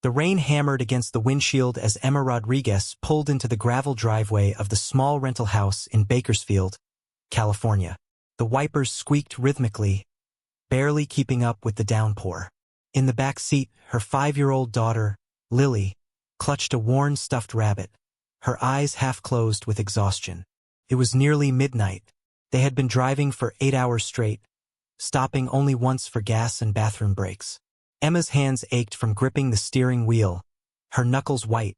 The rain hammered against the windshield as Emma Rodriguez pulled into the gravel driveway of the small rental house in Bakersfield, California. The wipers squeaked rhythmically, barely keeping up with the downpour. In the back seat, her 5-year-old daughter, Lily, clutched a worn stuffed rabbit, her eyes half closed with exhaustion. It was nearly midnight. They had been driving for 8 hours straight, stopping only once for gas and bathroom breaks. Emma's hands ached from gripping the steering wheel, her knuckles white,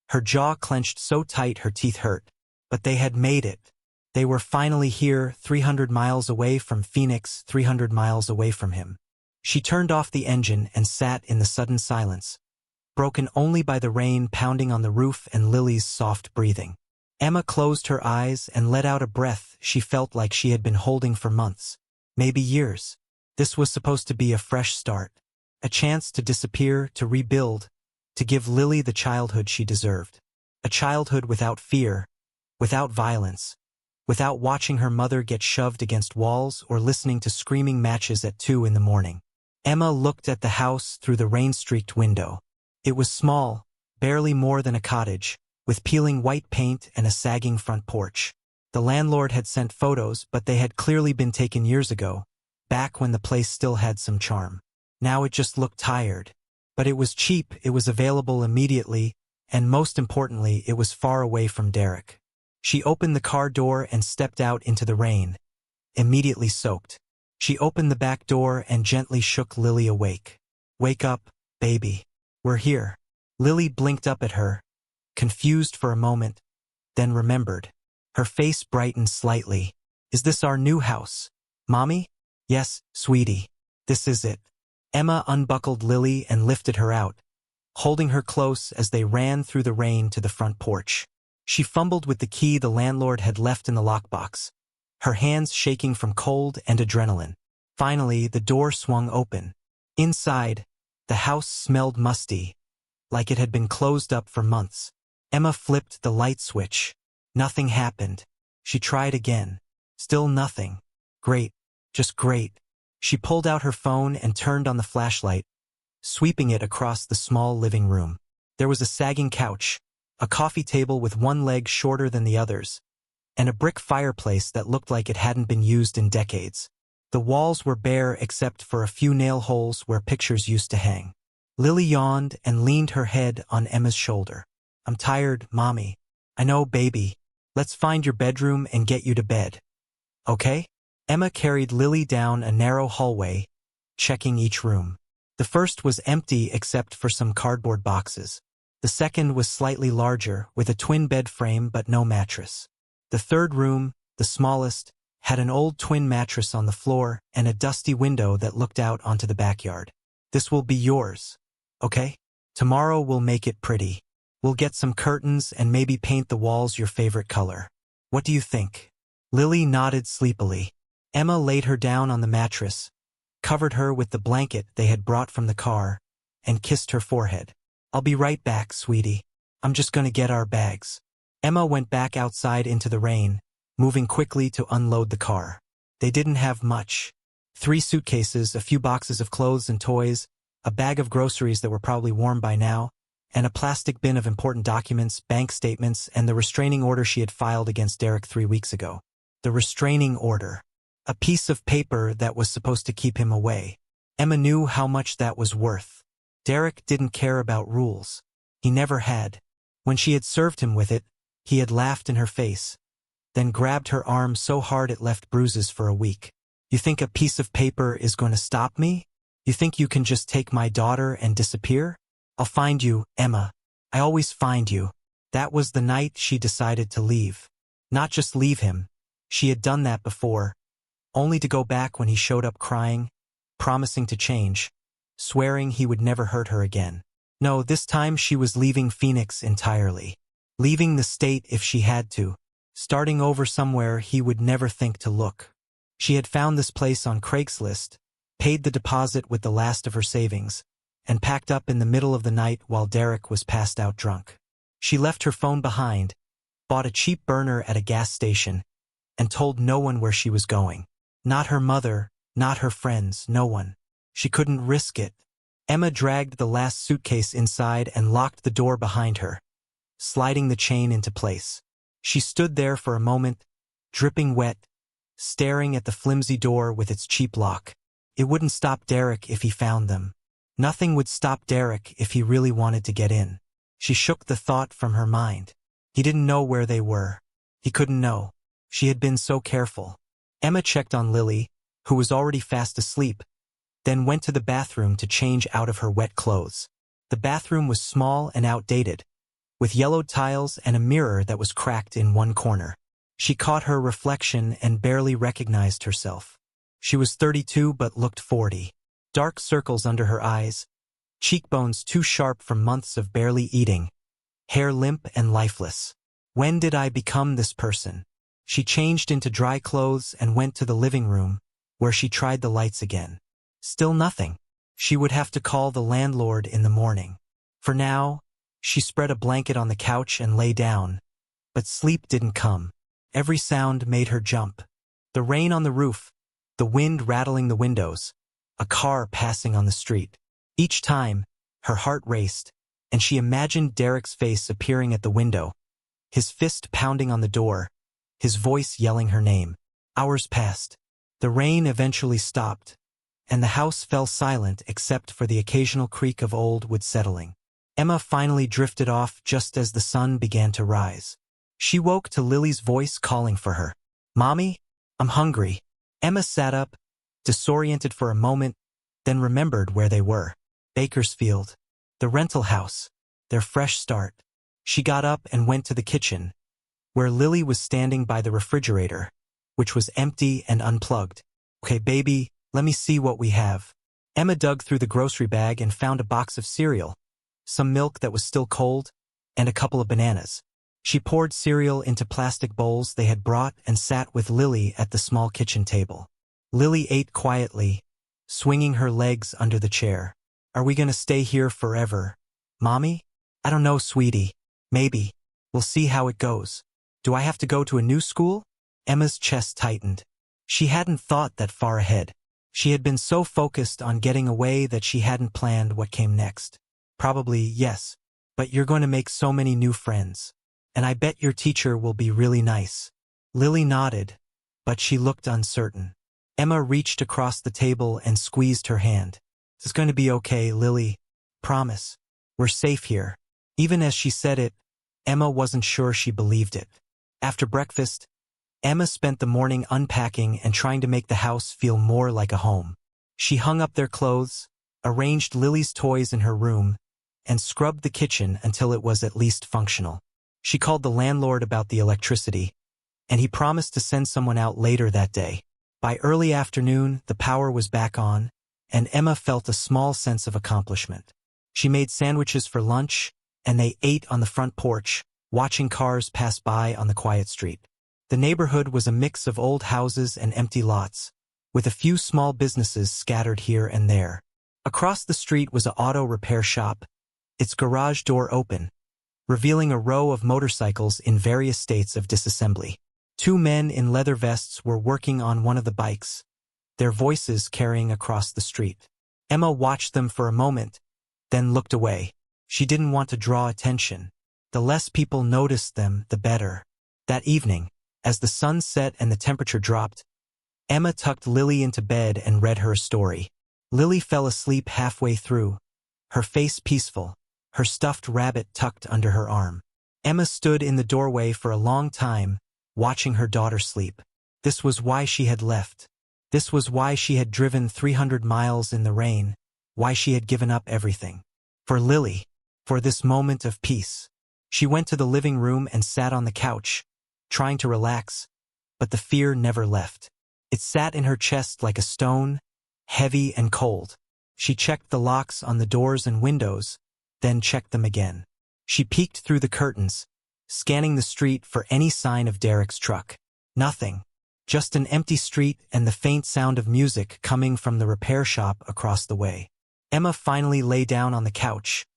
her jaw clenched so tight her teeth hurt. But they had made it. They were finally here, 300 miles away from Phoenix, 300 miles away from him. She turned off the engine and sat in the sudden silence, broken only by the rain pounding on the roof and Lily's soft breathing. Emma closed her eyes and let out a breath she felt like she had been holding for months, maybe years. This was supposed to be a fresh start, a chance to disappear, to rebuild, to give Lily the childhood she deserved. A childhood without fear, without violence, without watching her mother get shoved against walls or listening to screaming matches at 2 in the morning. Emma looked at the house through the rain-streaked window. It was small, barely more than a cottage, with peeling white paint and a sagging front porch. The landlord had sent photos, but they had clearly been taken years ago, back when the place still had some charm. Now it just looked tired. But it was cheap, it was available immediately, and most importantly, it was far away from Derek. She opened the car door and stepped out into the rain, immediately soaked. She opened the back door and gently shook Lily awake. "Wake up, baby. We're here." Lily blinked up at her, confused for a moment, then remembered. Her face brightened slightly. "Is this our new house, Mommy?" "Yes, sweetie. This is it." Emma unbuckled Lily and lifted her out, holding her close as they ran through the rain to the front porch. She fumbled with the key the landlord had left in the lockbox, her hands shaking from cold and adrenaline. Finally, the door swung open. Inside, the house smelled musty, like it had been closed up for months. Emma flipped the light switch. Nothing happened. She tried again. Still nothing. Great. Just great. She pulled out her phone and turned on the flashlight, sweeping it across the small living room. There was a sagging couch, a coffee table with one leg shorter than the others, and a brick fireplace that looked like it hadn't been used in decades. The walls were bare except for a few nail holes where pictures used to hang. Lily yawned and leaned her head on Emma's shoulder. "I'm tired, Mommy." "I know, baby. Let's find your bedroom and get you to bed. Okay?" Emma carried Lily down a narrow hallway, checking each room. The first was empty except for some cardboard boxes. The second was slightly larger, with a twin bed frame but no mattress. The third room, the smallest, had an old twin mattress on the floor and a dusty window that looked out onto the backyard. "This will be yours, okay? Tomorrow we'll make it pretty. We'll get some curtains and maybe paint the walls your favorite color. What do you think?" Lily nodded sleepily. Emma laid her down on the mattress, covered her with the blanket they had brought from the car, and kissed her forehead. "I'll be right back, sweetie. I'm just gonna get our bags." Emma went back outside into the rain, moving quickly to unload the car. They didn't have much. 3 suitcases, a few boxes of clothes and toys, a bag of groceries that were probably warm by now, and a plastic bin of important documents, bank statements, and the restraining order she had filed against Derek 3 weeks ago. The restraining order. A piece of paper that was supposed to keep him away. Emma knew how much that was worth. Derek didn't care about rules. He never had. When she had served him with it, he had laughed in her face, then grabbed her arm so hard it left bruises for a week. "You think a piece of paper is going to stop me? You think you can just take my daughter and disappear? I'll find you, Emma. I always find you." That was the night she decided to leave. Not just leave him. She had done that before, only to go back when he showed up crying, promising to change, swearing he would never hurt her again. No, this time she was leaving Phoenix entirely. Leaving the state if she had to, starting over somewhere he would never think to look. She had found this place on Craigslist, paid the deposit with the last of her savings, and packed up in the middle of the night while Derek was passed out drunk. She left her phone behind, bought a cheap burner at a gas station, and told no one where she was going. Not her mother, not her friends, no one. She couldn't risk it. Emma dragged the last suitcase inside and locked the door behind her, sliding the chain into place. She stood there for a moment, dripping wet, staring at the flimsy door with its cheap lock. It wouldn't stop Derek if he found them. Nothing would stop Derek if he really wanted to get in. She shook the thought from her mind. He didn't know where they were. He couldn't know. She had been so careful. Emma checked on Lily, who was already fast asleep, then went to the bathroom to change out of her wet clothes. The bathroom was small and outdated, with yellowed tiles and a mirror that was cracked in one corner. She caught her reflection and barely recognized herself. She was 32 but looked 40. Dark circles under her eyes, cheekbones too sharp from months of barely eating, hair limp and lifeless. When did I become this person? She changed into dry clothes and went to the living room, where she tried the lights again. Still nothing. She would have to call the landlord in the morning. For now, she spread a blanket on the couch and lay down, but sleep didn't come. Every sound made her jump. The rain on the roof, the wind rattling the windows, a car passing on the street. Each time, her heart raced, and she imagined Derek's face appearing at the window, his fist pounding on the door, his voice yelling her name. Hours passed. The rain eventually stopped, and the house fell silent except for the occasional creak of old wood settling. Emma finally drifted off just as the sun began to rise. She woke to Lily's voice calling for her. "Mommy, I'm hungry." Emma sat up, disoriented for a moment, then remembered where they were. Bakersfield. The rental house. Their fresh start. She got up and went to the kitchen, where Lily was standing by the refrigerator, which was empty and unplugged. "Okay, baby, let me see what we have." Emma dug through the grocery bag and found a box of cereal, some milk that was still cold, and a couple of bananas. She poured cereal into plastic bowls they had brought and sat with Lily at the small kitchen table. Lily ate quietly, swinging her legs under the chair. "Are we gonna stay here forever, Mommy?" "I don't know, sweetie. Maybe. We'll see how it goes." "Do I have to go to a new school?" Emma's chest tightened. She hadn't thought that far ahead. She had been so focused on getting away that she hadn't planned what came next. "Probably, yes. But you're going to make so many new friends. And I bet your teacher will be really nice." Lily nodded, but she looked uncertain. Emma reached across the table and squeezed her hand. "It's going to be okay, Lily. Promise. We're safe here." Even as she said it, Emma wasn't sure she believed it. After breakfast, Emma spent the morning unpacking and trying to make the house feel more like a home. She hung up their clothes, arranged Lily's toys in her room, and scrubbed the kitchen until it was at least functional. She called the landlord about the electricity, and he promised to send someone out later that day. By early afternoon, the power was back on, and Emma felt a small sense of accomplishment. She made sandwiches for lunch, and they ate on the front porch, watching cars pass by on the quiet street. The neighborhood was a mix of old houses and empty lots, with a few small businesses scattered here and there. Across the street was an auto repair shop, its garage door open, revealing a row of motorcycles in various states of disassembly. Two men in leather vests were working on one of the bikes, their voices carrying across the street. Emma watched them for a moment, then looked away. She didn't want to draw attention. The less people noticed them, the better. That evening, as the sun set and the temperature dropped, Emma tucked Lily into bed and read her a story. Lily fell asleep halfway through, her face peaceful, her stuffed rabbit tucked under her arm. Emma stood in the doorway for a long time, watching her daughter sleep. This was why she had left. This was why she had driven 300 miles in the rain, why she had given up everything. For Lily, for this moment of peace. She went to the living room and sat on the couch, trying to relax, but the fear never left. It sat in her chest like a stone, heavy and cold. She checked the locks on the doors and windows, then checked them again. She peeked through the curtains, scanning the street for any sign of Derek's truck. Nothing. Just an empty street and the faint sound of music coming from the repair shop across the way. Emma finally lay down on the couch,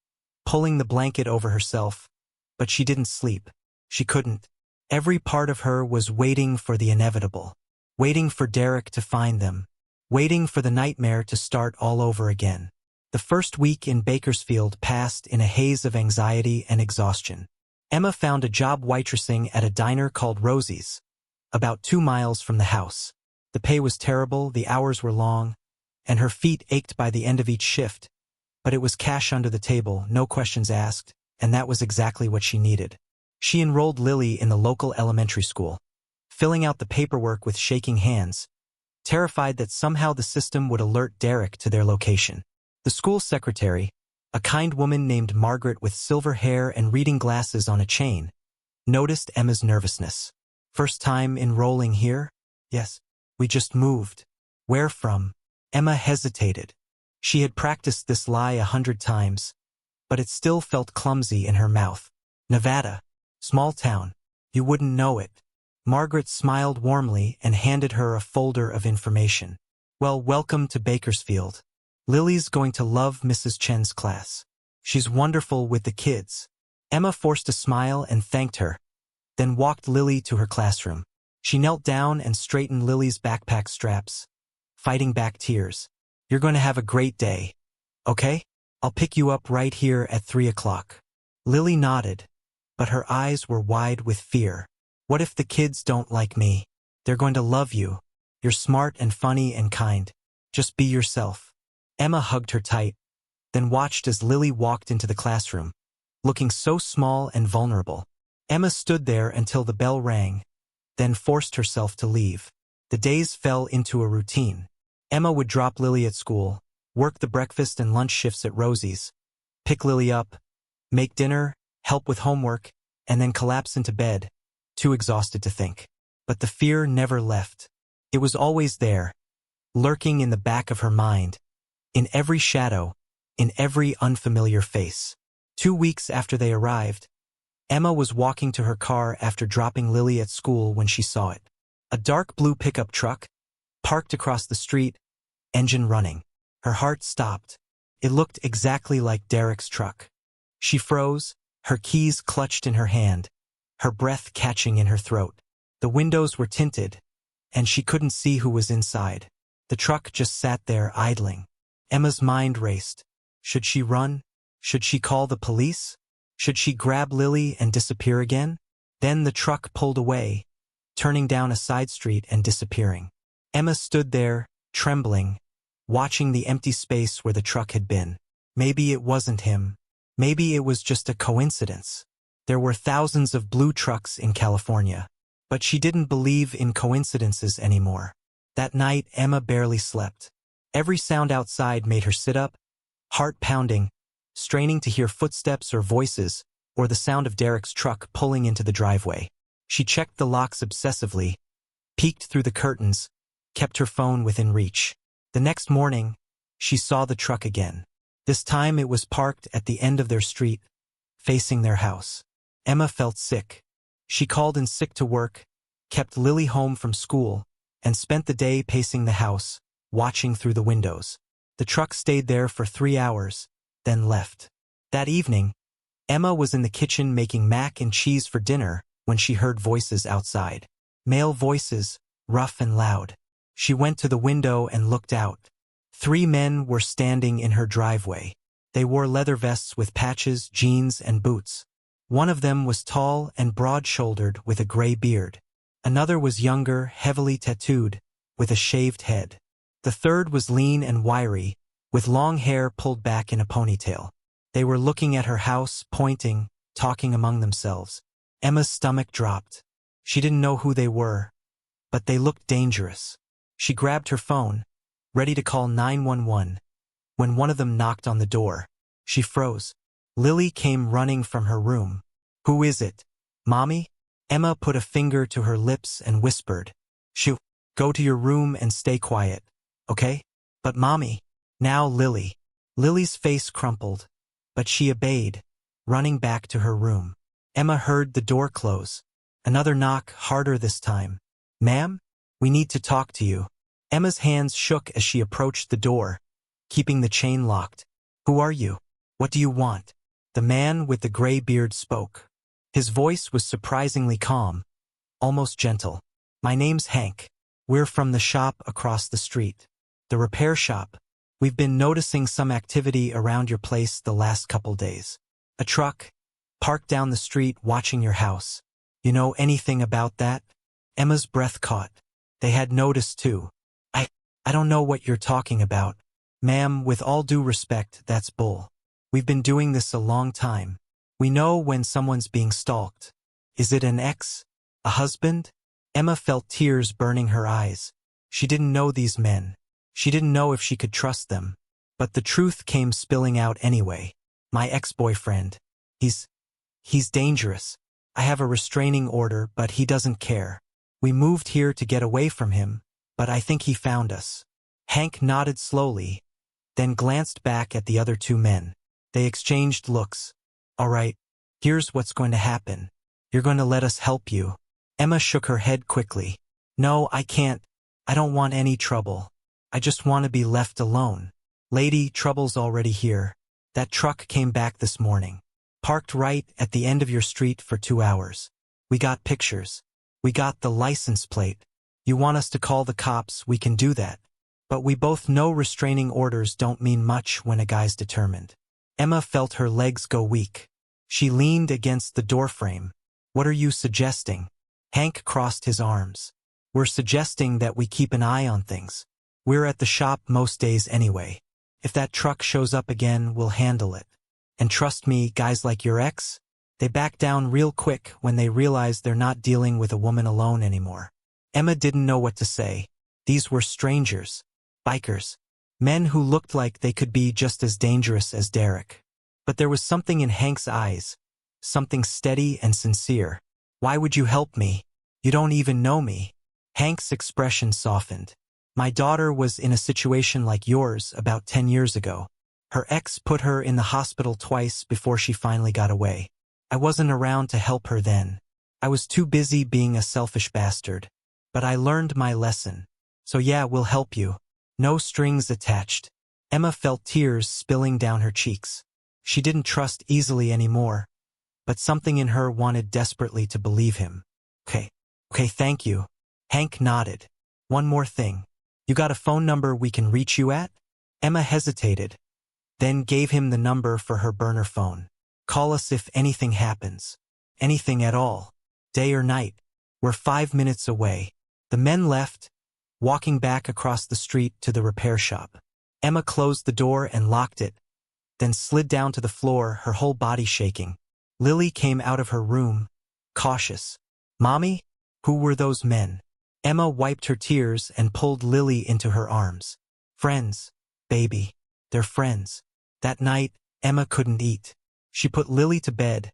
pulling the blanket over herself, but she didn't sleep. She couldn't. Every part of her was waiting for the inevitable, waiting for Derek to find them, waiting for the nightmare to start all over again. The first week in Bakersfield passed in a haze of anxiety and exhaustion. Emma found a job waitressing at a diner called Rosie's, about 2 miles from the house. The pay was terrible, the hours were long, and her feet ached by the end of each shift, but it was cash under the table, no questions asked, and that was exactly what she needed. She enrolled Lily in the local elementary school, filling out the paperwork with shaking hands, terrified that somehow the system would alert Derek to their location. The school secretary, a kind woman named Margaret with silver hair and reading glasses on a chain, noticed Emma's nervousness. "First time enrolling here?" "Yes. We just moved." "Where from?" Emma hesitated. She had practiced this lie 100 times, but it still felt clumsy in her mouth. "Nevada. Small town. You wouldn't know it." Margaret smiled warmly and handed her a folder of information. "Well, welcome to Bakersfield. Lily's going to love Mrs. Chen's class. She's wonderful with the kids." Emma forced a smile and thanked her, then walked Lily to her classroom. She knelt down and straightened Lily's backpack straps, fighting back tears. "You're going to have a great day. Okay? I'll pick you up right here at 3 o'clock. Lily nodded, but her eyes were wide with fear. "What if the kids don't like me? They're going to love you. You're smart and funny and kind. Just be yourself." Emma hugged her tight, then watched as Lily walked into the classroom, looking so small and vulnerable. Emma stood there until the bell rang, then forced herself to leave. The days fell into a routine. Emma would drop Lily at school, work the breakfast and lunch shifts at Rosie's, pick Lily up, make dinner, help with homework, and then collapse into bed, too exhausted to think. But the fear never left. It was always there, lurking in the back of her mind, in every shadow, in every unfamiliar face. 2 weeks after they arrived, Emma was walking to her car after dropping Lily at school when she saw it. A dark blue pickup truck, parked across the street, engine running. Her heart stopped. It looked exactly like Derek's truck. She froze, her keys clutched in her hand, her breath catching in her throat. The windows were tinted, and she couldn't see who was inside. The truck just sat there idling. Emma's mind raced. Should she run? Should she call the police? Should she grab Lily and disappear again? Then the truck pulled away, turning down a side street and disappearing. Emma stood there, trembling, watching the empty space where the truck had been. Maybe it wasn't him. Maybe it was just a coincidence. There were thousands of blue trucks in California, but she didn't believe in coincidences anymore. That night, Emma barely slept. Every sound outside made her sit up, heart pounding, straining to hear footsteps or voices, or the sound of Derek's truck pulling into the driveway. She checked the locks obsessively, peeked through the curtains, kept her phone within reach. The next morning, she saw the truck again. This time it was parked at the end of their street, facing their house. Emma felt sick. She called in sick to work, kept Lily home from school, and spent the day pacing the house, watching through the windows. The truck stayed there for 3 hours, then left. That evening, Emma was in the kitchen making mac and cheese for dinner when she heard voices outside. Male voices, rough and loud. She went to the window and looked out. 3 men were standing in her driveway. They wore leather vests with patches, jeans, and boots. One of them was tall and broad-shouldered with a gray beard. Another was younger, heavily tattooed, with a shaved head. The third was lean and wiry, with long hair pulled back in a ponytail. They were looking at her house, pointing, talking among themselves. Emma's stomach dropped. She didn't know who they were, but they looked dangerous. She grabbed her phone, ready to call 911, when one of them knocked on the door. She froze. Lily came running from her room. "Who is it? Mommy?" Emma put a finger to her lips and whispered, "Shoo, go to your room and stay quiet, okay?" "But Mommy." "Now Lily." Lily's face crumpled, but she obeyed, running back to her room. Emma heard the door close. Another knock, harder this time. "Ma'am? We need to talk to you." Emma's hands shook as she approached the door, keeping the chain locked. "Who are you? What do you want?" The man with the gray beard spoke. His voice was surprisingly calm, almost gentle. "My name's Hank. We're from the shop across the street." "The repair shop?" We've been noticing some activity around your place the last couple days. A truck, parked down the street watching your house. You know anything about that? Emma's breath caught. They had noticed too. I don't know what you're talking about. Ma'am, with all due respect, that's bull. We've been doing this a long time. We know when someone's being stalked. Is it an ex? A husband? Emma felt tears burning her eyes. She didn't know these men. She didn't know if she could trust them. But the truth came spilling out anyway. My ex-boyfriend. He's dangerous. I have a restraining order, but he doesn't care. We moved here to get away from him, but I think he found us. Hank nodded slowly, then glanced back at the other two men. They exchanged looks. All right, here's what's going to happen. You're going to let us help you. Emma shook her head quickly. No, I can't. I don't want any trouble. I just want to be left alone. Lady, trouble's already here. That truck came back this morning. Parked right at the end of your street for 2 hours. We got pictures. We got the license plate. You want us to call the cops, we can do that. But we both know restraining orders don't mean much when a guy's determined. Emma felt her legs go weak. She leaned against the doorframe. What are you suggesting? Hank crossed his arms. We're suggesting that we keep an eye on things. We're at the shop most days anyway. If that truck shows up again, we'll handle it. And trust me, guys like your ex, they back down real quick when they realize they're not dealing with a woman alone anymore. Emma didn't know what to say. These were strangers. Bikers. Men who looked like they could be just as dangerous as Derek. But there was something in Hank's eyes. Something steady and sincere. Why would you help me? You don't even know me. Hank's expression softened. My daughter was in a situation like yours about 10 years ago. Her ex put her in the hospital twice before she finally got away. I wasn't around to help her then. I was too busy being a selfish bastard. But I learned my lesson. So yeah, we'll help you. No strings attached. Emma felt tears spilling down her cheeks. She didn't trust easily anymore, but something in her wanted desperately to believe him. Okay, thank you. Hank nodded. One more thing. You got a phone number we can reach you at? Emma hesitated, then gave him the number for her burner phone. Call us if anything happens. Anything at all. Day or night. We're 5 minutes away. The men left, walking back across the street to the repair shop. Emma closed the door and locked it, then slid down to the floor, her whole body shaking. Lily came out of her room, cautious. Mommy? Who were those men? Emma wiped her tears and pulled Lily into her arms. Friends, baby. They're friends. That night, Emma couldn't eat. She put Lily to bed,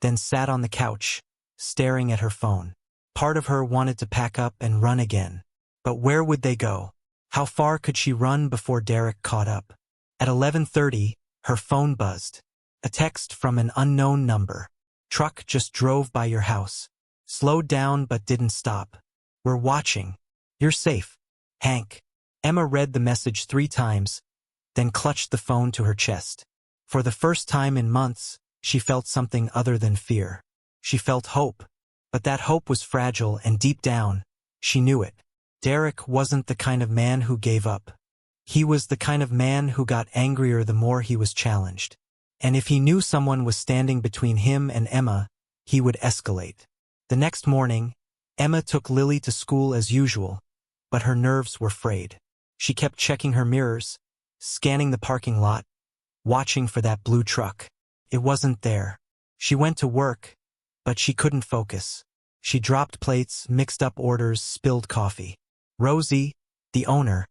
then sat on the couch, staring at her phone. Part of her wanted to pack up and run again. But where would they go? How far could she run before Derek caught up? At 11:30, her phone buzzed. A text from an unknown number. Truck just drove by your house. Slowed down but didn't stop. We're watching. You're safe. Hank. Emma read the message 3 times, then clutched the phone to her chest. For the first time in months, she felt something other than fear. She felt hope. But that hope was fragile, and deep down, she knew it. Derek wasn't the kind of man who gave up. He was the kind of man who got angrier the more he was challenged. And if he knew someone was standing between him and Emma, he would escalate. The next morning, Emma took Lily to school as usual, but her nerves were frayed. She kept checking her mirrors, scanning the parking lot, watching for that blue truck. It wasn't there. She went to work, but she couldn't focus. She dropped plates, mixed up orders, spilled coffee. Rosie, the owner,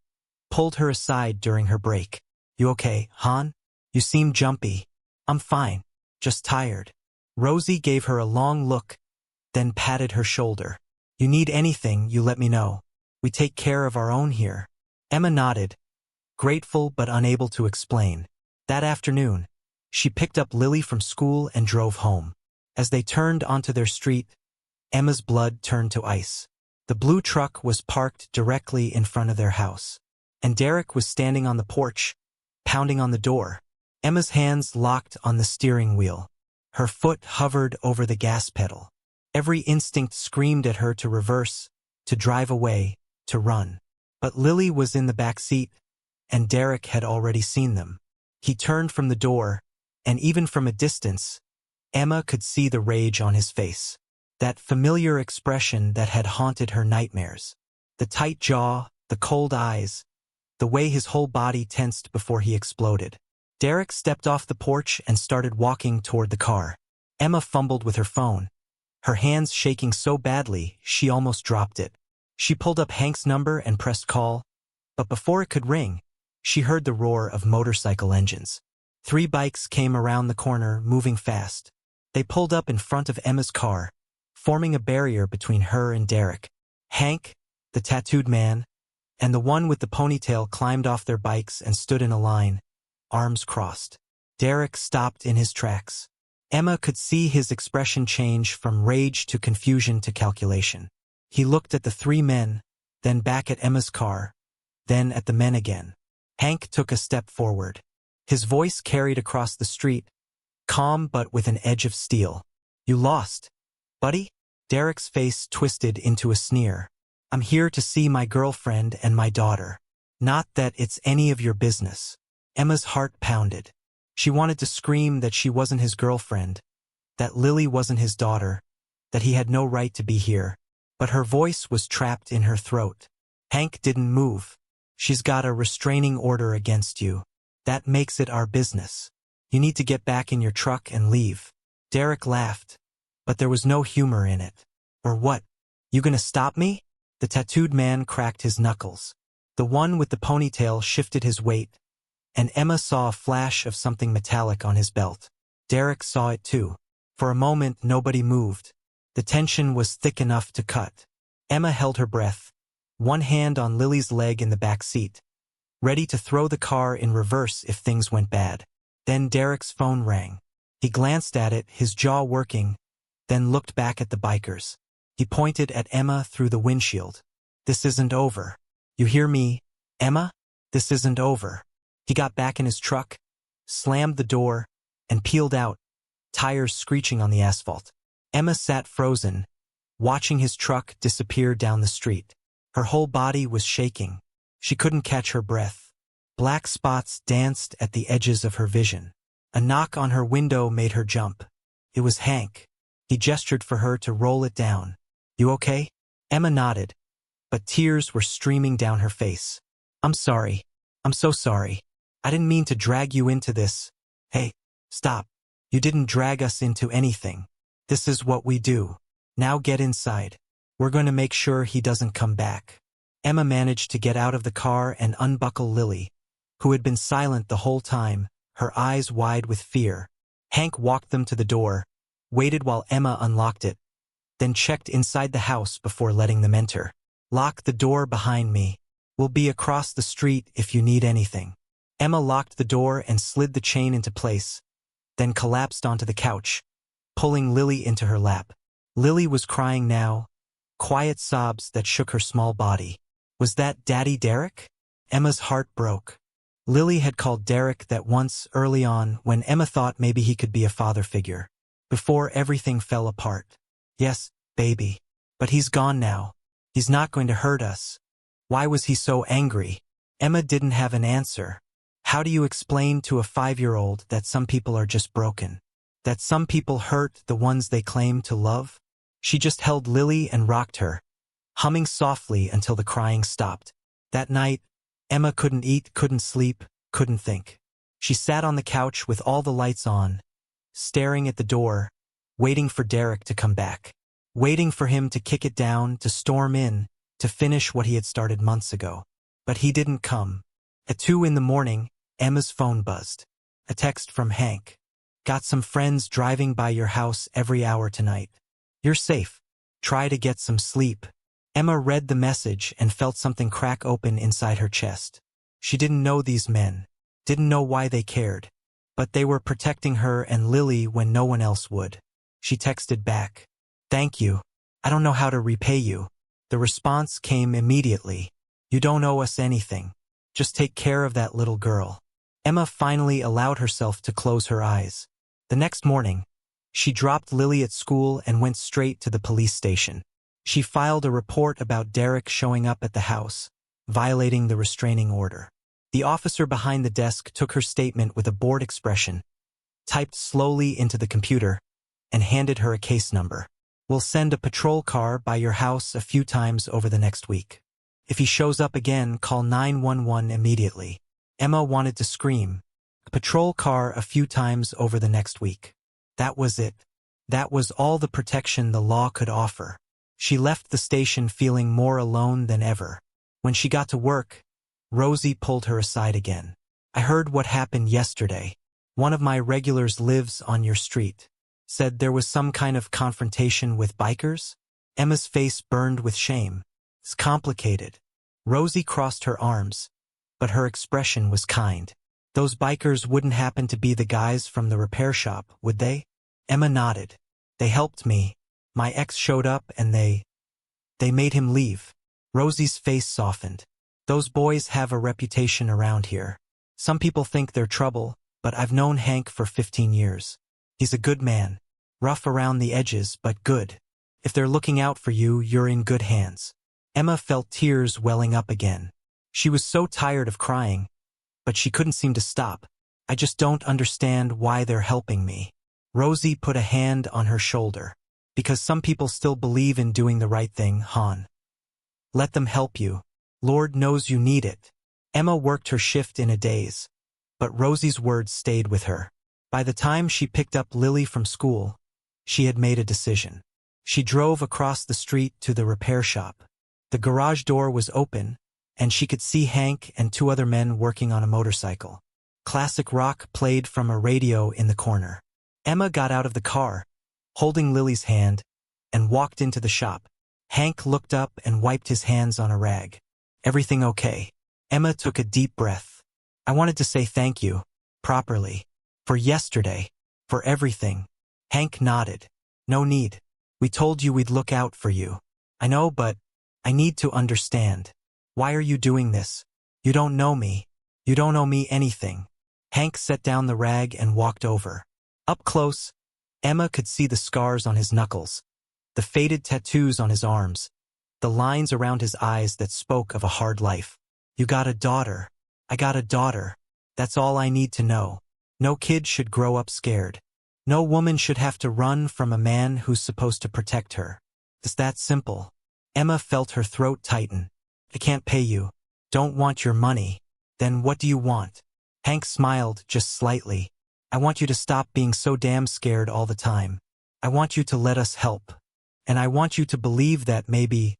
pulled her aside during her break. You okay, hon? You seem jumpy. I'm fine, just tired. Rosie gave her a long look, then patted her shoulder. You need anything, you let me know. We take care of our own here. Emma nodded, grateful but unable to explain. That afternoon, she picked up Lily from school and drove home. As they turned onto their street, Emma's blood turned to ice. The blue truck was parked directly in front of their house, and Derek was standing on the porch, pounding on the door. Emma's hands locked on the steering wheel. Her foot hovered over the gas pedal. Every instinct screamed at her to reverse, to drive away, to run. But Lily was in the back seat, and Derek had already seen them. He turned from the door, and even from a distance, Emma could see the rage on his face. That familiar expression that had haunted her nightmares. The tight jaw, the cold eyes, the way his whole body tensed before he exploded. Derek stepped off the porch and started walking toward the car. Emma fumbled with her phone, her hands shaking so badly she almost dropped it. She pulled up Hank's number and pressed call, but before it could ring, she heard the roar of motorcycle engines. 3 bikes came around the corner, moving fast. They pulled up in front of Emma's car, forming a barrier between her and Derek. Hank, the tattooed man, and the one with the ponytail climbed off their bikes and stood in a line, arms crossed. Derek stopped in his tracks. Emma could see his expression change from rage to confusion to calculation. He looked at the 3 men, then back at Emma's car, then at the men again. Hank took a step forward. His voice carried across the street, calm but with an edge of steel. "You lost, buddy?" Derek's face twisted into a sneer. "I'm here to see my girlfriend and my daughter. Not that it's any of your business." Emma's heart pounded. She wanted to scream that she wasn't his girlfriend, that Lily wasn't his daughter, that he had no right to be here. But her voice was trapped in her throat. Hank didn't move. "She's got a restraining order against you. That makes it our business. You need to get back in your truck and leave." Derek laughed, but there was no humor in it. "Or what? You gonna stop me?" The tattooed man cracked his knuckles. The one with the ponytail shifted his weight, and Emma saw a flash of something metallic on his belt. Derek saw it too. For a moment nobody moved. The tension was thick enough to cut. Emma held her breath, one hand on Lily's leg in the back seat, ready to throw the car in reverse if things went bad. Then Derek's phone rang. He glanced at it, his jaw working, then looked back at the bikers. He pointed at Emma through the windshield. "This isn't over. You hear me, Emma? This isn't over." He got back in his truck, slammed the door, and peeled out, tires screeching on the asphalt. Emma sat frozen, watching his truck disappear down the street. Her whole body was shaking. She couldn't catch her breath. Black spots danced at the edges of her vision. A knock on her window made her jump. It was Hank. He gestured for her to roll it down. "You okay?" Emma nodded, but tears were streaming down her face. "I'm sorry. I'm so sorry. I didn't mean to drag you into this." "Hey, stop. You didn't drag us into anything. This is what we do. Now get inside. We're going to make sure he doesn't come back." Emma managed to get out of the car and unbuckle Lily, who had been silent the whole time, her eyes wide with fear. Hank walked them to the door, waited while Emma unlocked it, then checked inside the house before letting them enter. "Lock the door behind me. We'll be across the street if you need anything." Emma locked the door and slid the chain into place, then collapsed onto the couch, pulling Lily into her lap. Lily was crying now, quiet sobs that shook her small body. Was that Daddy Derek? Emma's heart broke. Lily had called Derek that once early on when Emma thought maybe he could be a father figure, before everything fell apart. "Yes, baby. But he's gone now. He's not going to hurt us. Why was he so angry?" Emma didn't have an answer. How do you explain to a 5-year-old that some people are just broken? That some people hurt the ones they claim to love? She just held Lily and rocked her, humming softly until the crying stopped. That night, Emma couldn't eat, couldn't sleep, couldn't think. She sat on the couch with all the lights on, staring at the door, waiting for Derek to come back. Waiting for him to kick it down, to storm in, to finish what he had started months ago. But he didn't come. At 2 a.m, Emma's phone buzzed. A text from Hank. "Got some friends driving by your house every hour tonight. You're safe. Try to get some sleep." Emma read the message and felt something crack open inside her chest. She didn't know these men, didn't know why they cared, but they were protecting her and Lily when no one else would. She texted back, "Thank you. I don't know how to repay you." The response came immediately. "You don't owe us anything. Just take care of that little girl." Emma finally allowed herself to close her eyes. The next morning, she dropped Lily at school and went straight to the police station. She filed a report about Derek showing up at the house, violating the restraining order. The officer behind the desk took her statement with a bored expression, typed slowly into the computer, and handed her a case number. We'll send a patrol car by your house a few times over the next week. If he shows up again, call 911 immediately. Emma wanted to scream. A patrol car a few times over the next week. That was it. That was all the protection the law could offer. She left the station feeling more alone than ever. When she got to work, Rosie pulled her aside again. I heard what happened yesterday. One of my regulars lives on your street. Said there was some kind of confrontation with bikers? Emma's face burned with shame. It's complicated. Rosie crossed her arms, but her expression was kind. Those bikers wouldn't happen to be the guys from the repair shop, would they? Emma nodded. They helped me. My ex showed up and they made him leave. Rosie's face softened. Those boys have a reputation around here. Some people think they're trouble, but I've known Hank for 15 years. He's a good man. Rough around the edges, but good. If they're looking out for you, you're in good hands. Emma felt tears welling up again. She was so tired of crying, but she couldn't seem to stop. I just don't understand why they're helping me. Rosie put a hand on her shoulder. Because some people still believe in doing the right thing, hon. Let them help you. Lord knows you need it. Emma worked her shift in a daze, but Rosie's words stayed with her. By the time she picked up Lily from school, she had made a decision. She drove across the street to the repair shop. The garage door was open, and she could see Hank and two other men working on a motorcycle. Classic rock played from a radio in the corner. Emma got out of the car, holding Lily's hand, and walked into the shop. Hank looked up and wiped his hands on a rag. Everything okay? Emma took a deep breath. I wanted to say thank you, properly. For yesterday. For everything. Hank nodded. No need. We told you we'd look out for you. I know, but I need to understand. Why are you doing this? You don't know me. You don't owe me anything. Hank set down the rag and walked over. Up close, Emma could see the scars on his knuckles, the faded tattoos on his arms, the lines around his eyes that spoke of a hard life. You got a daughter. I got a daughter. That's all I need to know. No kid should grow up scared. No woman should have to run from a man who's supposed to protect her. It's that simple. Emma felt her throat tighten. I can't pay you. Don't want your money. Then what do you want? Hank smiled just slightly. I want you to stop being so damn scared all the time. I want you to let us help. And I want you to believe that maybe,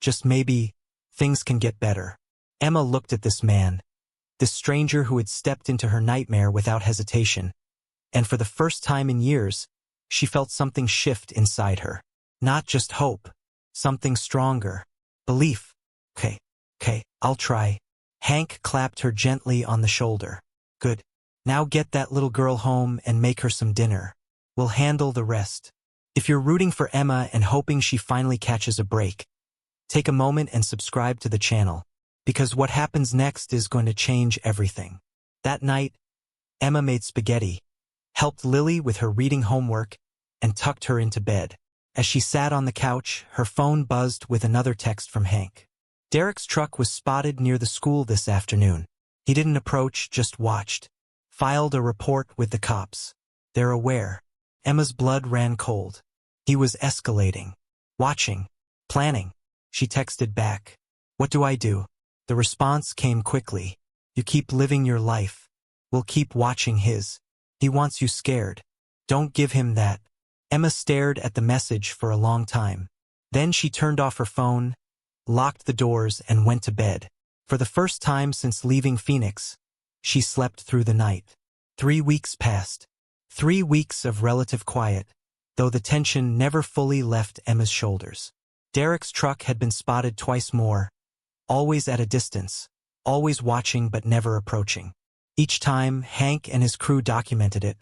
just maybe, things can get better. Emma looked at this man, this stranger who had stepped into her nightmare without hesitation, and for the first time in years, she felt something shift inside her. Not just hope, something stronger. Belief. Okay, I'll try. Hank clapped her gently on the shoulder. Good. Now get that little girl home and make her some dinner. We'll handle the rest. If you're rooting for Emma and hoping she finally catches a break, take a moment and subscribe to the channel, because what happens next is going to change everything. That night, Emma made spaghetti, helped Lily with her reading homework, and tucked her into bed. As she sat on the couch, her phone buzzed with another text from Hank. Derek's truck was spotted near the school this afternoon. He didn't approach, just watched. Filed a report with the cops. They're aware. Emma's blood ran cold. He was escalating. Watching. Planning. She texted back. What do I do? The response came quickly. You keep living your life. We'll keep watching his. He wants you scared. Don't give him that. Emma stared at the message for a long time. Then she turned off her phone, locked the doors, and went to bed. For the first time since leaving Phoenix, she slept through the night. 3 weeks passed. 3 weeks of relative quiet, though the tension never fully left Emma's shoulders. Derek's truck had been spotted twice more, always at a distance, always watching but never approaching. Each time, Hank and his crew documented it,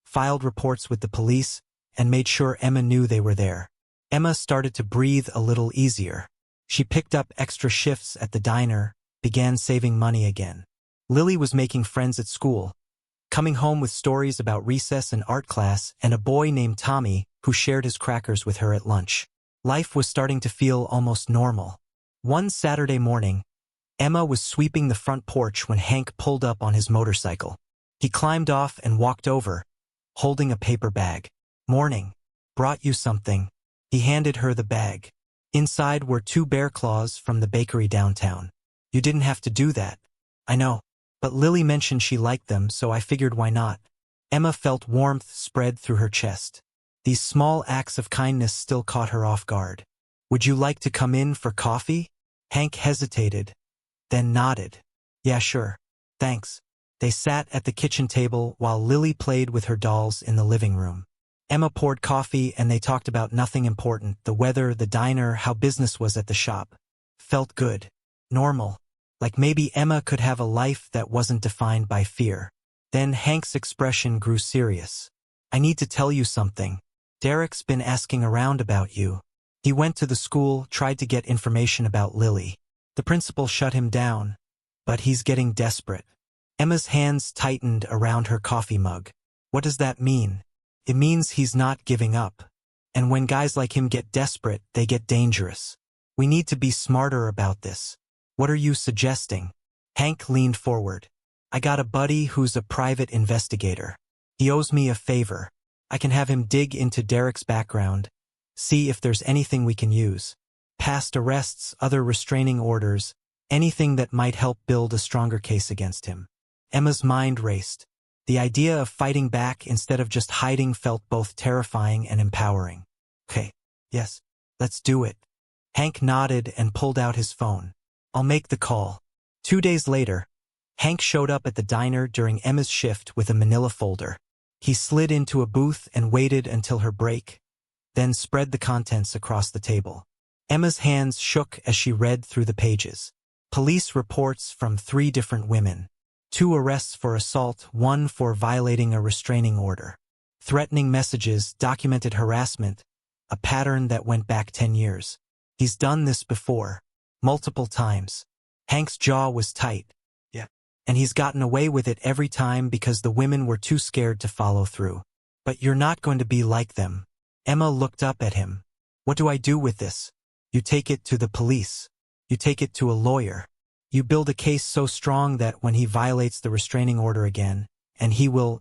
filed reports with the police, and made sure Emma knew they were there. Emma started to breathe a little easier. She picked up extra shifts at the diner, began saving money again. Lily was making friends at school, coming home with stories about recess and art class and a boy named Tommy who shared his crackers with her at lunch. Life was starting to feel almost normal. One Saturday morning, Emma was sweeping the front porch when Hank pulled up on his motorcycle. He climbed off and walked over, holding a paper bag. "Morning. Brought you something." He handed her the bag. Inside were 2 bear claws from the bakery downtown. "You didn't have to do that." "I know. But Lily mentioned she liked them, so I figured why not." Emma felt warmth spread through her chest. These small acts of kindness still caught her off guard. "Would you like to come in for coffee?" Hank hesitated, then nodded. "Yeah, sure. Thanks." They sat at the kitchen table while Lily played with her dolls in the living room. Emma poured coffee and they talked about nothing important, the weather, the diner, how business was at the shop. Felt good. Normal. Like maybe Emma could have a life that wasn't defined by fear. Then Hank's expression grew serious. "I need to tell you something. Derek's been asking around about you. He went to the school, tried to get information about Lily. The principal shut him down. But he's getting desperate." Emma's hands tightened around her coffee mug. "What does that mean?" "It means he's not giving up. And when guys like him get desperate, they get dangerous. We need to be smarter about this." "What are you suggesting?" Hank leaned forward. "I got a buddy who's a private investigator. He owes me a favor. I can have him dig into Derek's background, see if there's anything we can use. Past arrests, other restraining orders, anything that might help build a stronger case against him." Emma's mind raced. The idea of fighting back instead of just hiding felt both terrifying and empowering. "Okay, yes, let's do it." Hank nodded and pulled out his phone. "I'll make the call." 2 days later, Hank showed up at the diner during Emma's shift with a manila folder. He slid into a booth and waited until her break, then spread the contents across the table. Emma's hands shook as she read through the pages. Police reports from 3 different women. 2 arrests for assault, 1 for violating a restraining order. Threatening messages, documented harassment, a pattern that went back 10 years. He's done this before. Multiple times. Hank's jaw was tight. "Yeah. And he's gotten away with it every time because the women were too scared to follow through." "But you're not going to be like them." Emma looked up at him. "What do I do with this?" "You take it to the police. You take it to a lawyer. You build a case so strong that when he violates the restraining order again, and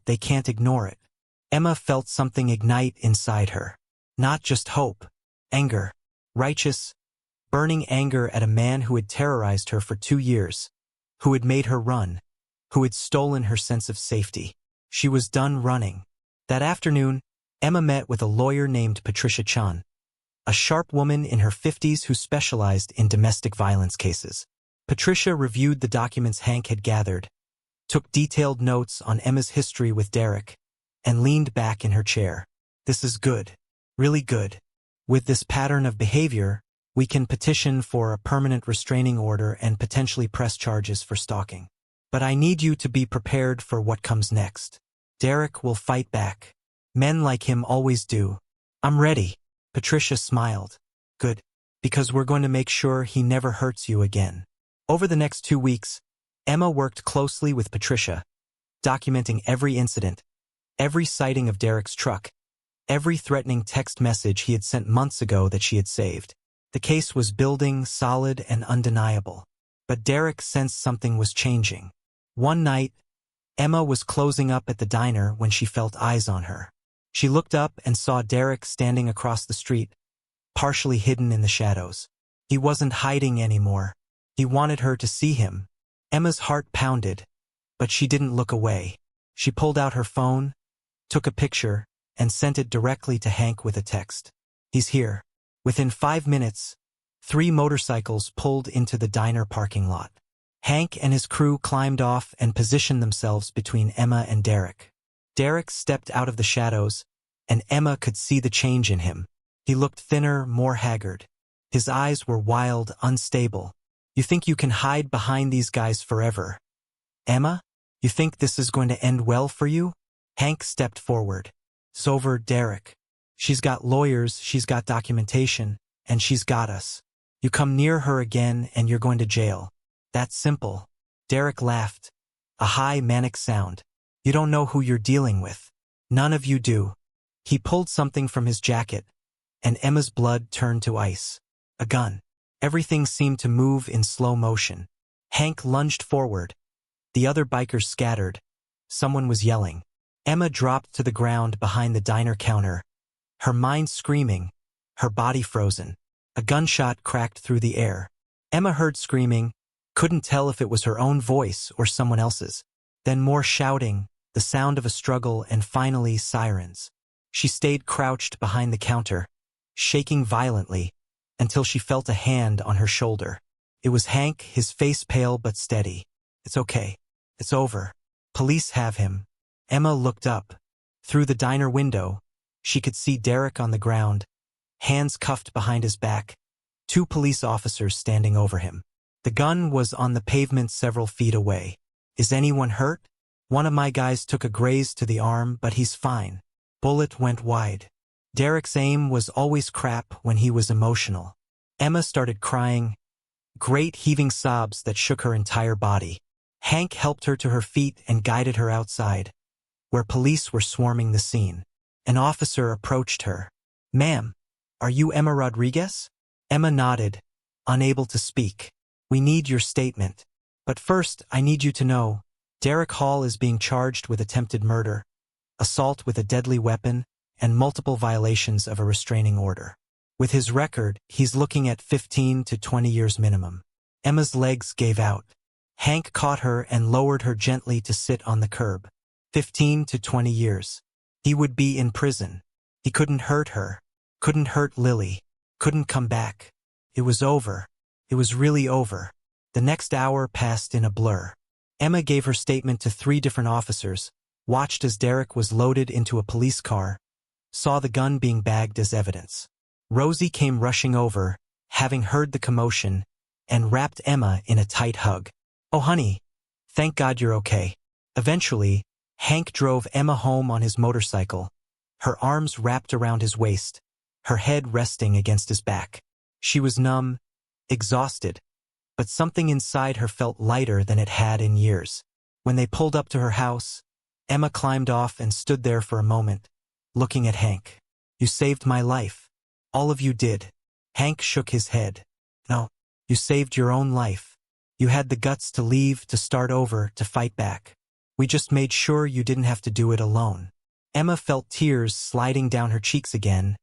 they can't ignore it." Emma felt something ignite inside her. Not just hope. Anger. Righteous, burning anger at a man who had terrorized her for 2 years, who had made her run, who had stolen her sense of safety. She was done running. That afternoon, Emma met with a lawyer named Patricia Chun, a sharp woman in her 50s who specialized in domestic violence cases. Patricia reviewed the documents Hank had gathered, took detailed notes on Emma's history with Derek, and leaned back in her chair. "This is good. Really good. With this pattern of behavior, we can petition for a permanent restraining order and potentially press charges for stalking. But I need you to be prepared for what comes next. Derek will fight back. Men like him always do." "I'm ready." Patricia smiled. "Good. Because we're going to make sure he never hurts you again." Over the next 2 weeks, Emma worked closely with Patricia, documenting every incident, every sighting of Derek's truck, every threatening text message he had sent months ago that she had saved. The case was building, solid and undeniable. But Derek sensed something was changing. One night, Emma was closing up at the diner when she felt eyes on her. She looked up and saw Derek standing across the street, partially hidden in the shadows. He wasn't hiding anymore. He wanted her to see him. Emma's heart pounded, but she didn't look away. She pulled out her phone, took a picture, and sent it directly to Hank with a text. "He's here." Within 5 minutes, 3 motorcycles pulled into the diner parking lot. Hank and his crew climbed off and positioned themselves between Emma and Derek. Derek stepped out of the shadows, and Emma could see the change in him. He looked thinner, more haggard. His eyes were wild, unstable. "You think you can hide behind these guys forever? Emma? You think this is going to end well for you?" Hank stepped forward. "It's over, Derek. She's got lawyers, she's got documentation, and she's got us. You come near her again and you're going to jail. That's simple." Derek laughed. A high, manic sound. "You don't know who you're dealing with. None of you do." He pulled something from his jacket, and Emma's blood turned to ice. A gun. Everything seemed to move in slow motion. Hank lunged forward. The other bikers scattered. Someone was yelling. Emma dropped to the ground behind the diner counter, her mind screaming, her body frozen. A gunshot cracked through the air. Emma heard screaming, couldn't tell if it was her own voice or someone else's. Then more shouting, the sound of a struggle, and finally sirens. She stayed crouched behind the counter, shaking violently, until she felt a hand on her shoulder. It was Hank, his face pale but steady. "It's okay. It's over. Police have him." Emma looked up. Through the diner window, she could see Derek on the ground, hands cuffed behind his back, 2 police officers standing over him. The gun was on the pavement several feet away. "Is anyone hurt?" "One of my guys took a graze to the arm, but he's fine." Bullet went wide. Derek's aim was always crap when he was emotional. Emma started crying, great heaving sobs that shook her entire body. Hank helped her to her feet and guided her outside, where police were swarming the scene. An officer approached her. "Ma'am, are you Emma Rodriguez?" Emma nodded, unable to speak. "We need your statement. But first, I need you to know, Derek Hall is being charged with attempted murder, assault with a deadly weapon, and multiple violations of a restraining order. With his record, he's looking at 15 to 20 years minimum." Emma's legs gave out. Hank caught her and lowered her gently to sit on the curb. 15 to 20 years. He would be in prison. He couldn't hurt her, couldn't hurt Lily, couldn't come back. It was over. It was really over. The next hour passed in a blur. Emma gave her statement to 3 different officers, watched as Derek was loaded into a police car, saw the gun being bagged as evidence. Rosie came rushing over, having heard the commotion, and wrapped Emma in a tight hug. "Oh, honey, thank God you're okay." Eventually, Hank drove Emma home on his motorcycle, her arms wrapped around his waist, her head resting against his back. She was numb, exhausted, but something inside her felt lighter than it had in years. When they pulled up to her house, Emma climbed off and stood there for a moment, looking at Hank. "You saved my life. All of you did." Hank shook his head. "No, you saved your own life. You had the guts to leave, to start over, to fight back. We just made sure you didn't have to do it alone." Emma felt tears sliding down her cheeks again,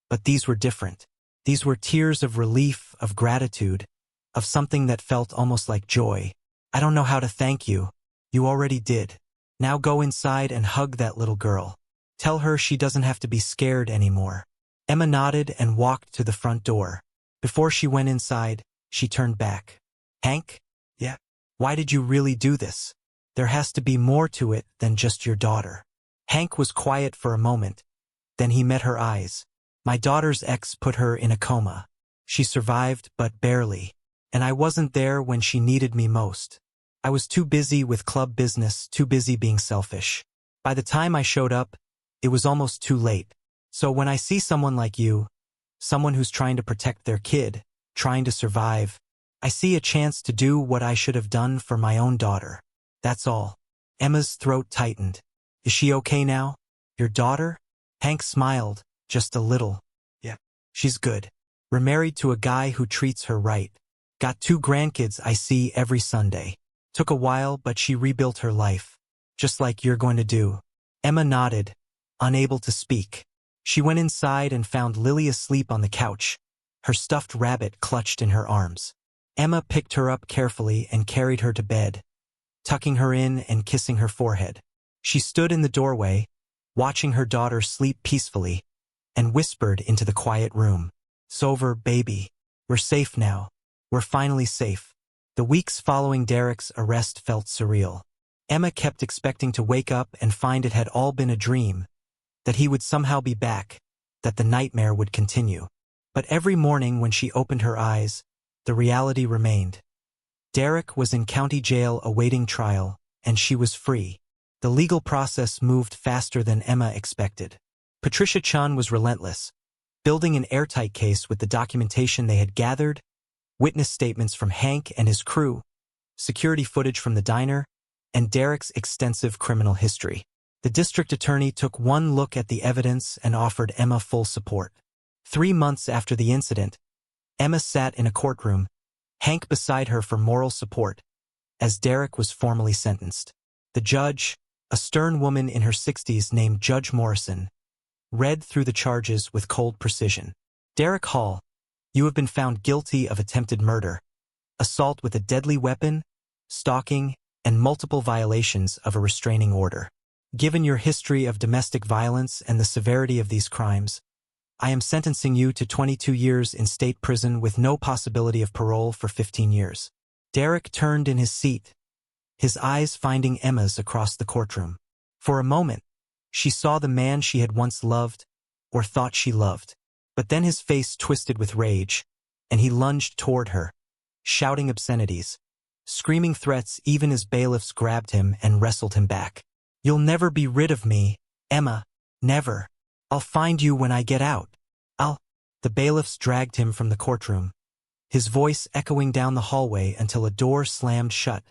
but these were different. These were tears of relief, of gratitude, of something that felt almost like joy. "I don't know how to thank you. You already did. Now go inside and hug that little girl. Tell her she doesn't have to be scared anymore." Emma nodded and walked to the front door. Before she went inside, she turned back. "Hank? Yeah? Why did you really do this? There has to be more to it than just your daughter." Hank was quiet for a moment. Then he met her eyes. "My daughter's ex put her in a coma. She survived, but barely. And I wasn't there when she needed me most. I was too busy with club business, too busy being selfish. By the time I showed up, it was almost too late. So when I see someone like you, someone who's trying to protect their kid, trying to survive, I see a chance to do what I should have done for my own daughter. That's all." Emma's throat tightened. "Is she okay now? Your daughter?" Hank smiled, just a little. "Yeah, she's good. Remarried to a guy who treats her right. Got 2 grandkids I see every Sunday. Took a while, but she rebuilt her life. Just like you're going to do." Emma nodded, unable to speak. She went inside and found Lily asleep on the couch, her stuffed rabbit clutched in her arms. Emma picked her up carefully and carried her to bed, tucking her in and kissing her forehead. She stood in the doorway, watching her daughter sleep peacefully, and whispered into the quiet room. "It's over, baby. We're safe now. We're finally safe." The weeks following Derek's arrest felt surreal. Emma kept expecting to wake up and find it had all been a dream, that he would somehow be back, that the nightmare would continue. But every morning when she opened her eyes, the reality remained. Derek was in county jail awaiting trial, and she was free. The legal process moved faster than Emma expected. Patricia Chun was relentless, building an airtight case with the documentation they had gathered, witness statements from Hank and his crew, security footage from the diner, and Derek's extensive criminal history. The district attorney took one look at the evidence and offered Emma full support. 3 months after the incident, Emma sat in a courtroom, Hank beside her for moral support, as Derek was formally sentenced. The judge, a stern woman in her 60s named Judge Morrison, read through the charges with cold precision. Derek Hall, you have been found guilty of attempted murder, assault with a deadly weapon, stalking, and multiple violations of a restraining order. Given your history of domestic violence and the severity of these crimes, I am sentencing you to 22 years in state prison with no possibility of parole for 15 years. Derek turned in his seat, his eyes finding Emma's across the courtroom. For a moment, she saw the man she had once loved, or thought she loved. But then his face twisted with rage, and he lunged toward her, shouting obscenities, screaming threats even as bailiffs grabbed him and wrestled him back. You'll never be rid of me, Emma, never. I'll find you when I get out. The bailiffs dragged him from the courtroom, his voice echoing down the hallway until a door slammed shut,